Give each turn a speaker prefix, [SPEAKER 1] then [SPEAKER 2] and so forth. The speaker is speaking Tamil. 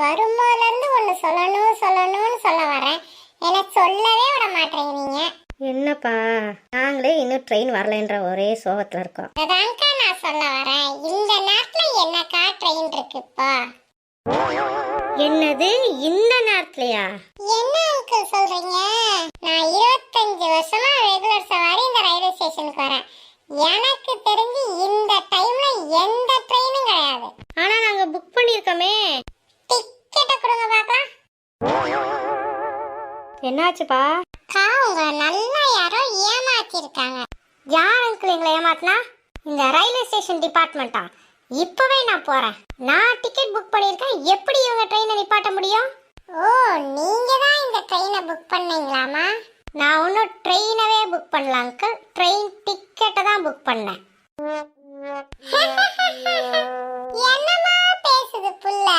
[SPEAKER 1] வரும்போதுல இருந்து ஒண்ணு சொல்லணும்னு சொல்ல வரேன். எனக்கு சொல்லவே விட மாட்டேங்கிறீங்க.
[SPEAKER 2] என்னப்பா, நாங்களே இன்னும் ட்ரெயின் வரலன்ற ஒரே சோகத்துல இருக்கோம்.
[SPEAKER 1] அதான்க்கா நான் சொல்ல வரேன். இந்த நேரத்துல என்னக்கா ட்ரெயின் இருக்குப்பா?
[SPEAKER 2] என்னது இந்த நேரத்துலயா?
[SPEAKER 1] என்ன அங்கிள் சொல்றீங்க? நான் 25 வருஷமா ரெகுலர் சவாரி இந்த ரயில்வே ஸ்டேஷனுக்கு வரேன். எனக்கு தெரிஞ்சு இந்த டைம்ல எந்த ட்ரெயினும் கிடையாது.
[SPEAKER 2] ஆனா நாங்க புக் பண்ணிருக்கோமே.
[SPEAKER 1] டிக்கெட்டை கொடுங்க பாக்கலாம்.
[SPEAKER 2] என்னாச்சுப்பா?
[SPEAKER 1] உங்க நல்லா யாரோ ஏமாத்திருக்காங்க.
[SPEAKER 2] யார் அங்கிள் எங்களை ஏமாத்தினா? இந்த ரயில்வே ஸ்டேஷன் டிபார்ட்மெண்ட்டா? இப்பவே நான் போறேன். நான் டிக்கெட் புக் பண்ணிருக்கேன். எப்படி இவங்க ட்ரெயினை நிப்பாட்ட முடியும்?
[SPEAKER 1] ஓ, நீங்க தான் இந்த ட்ரெயினை புக் பண்ணீங்களாமா?
[SPEAKER 2] நான் ஒன்றும் ட்ரெயினவே புக் பண்ணல அங்கிள். ட்ரெயின் டிக்கெட்டை தான் புக் பண்ணேன்.
[SPEAKER 1] என்னமா பேசுது புள்ள?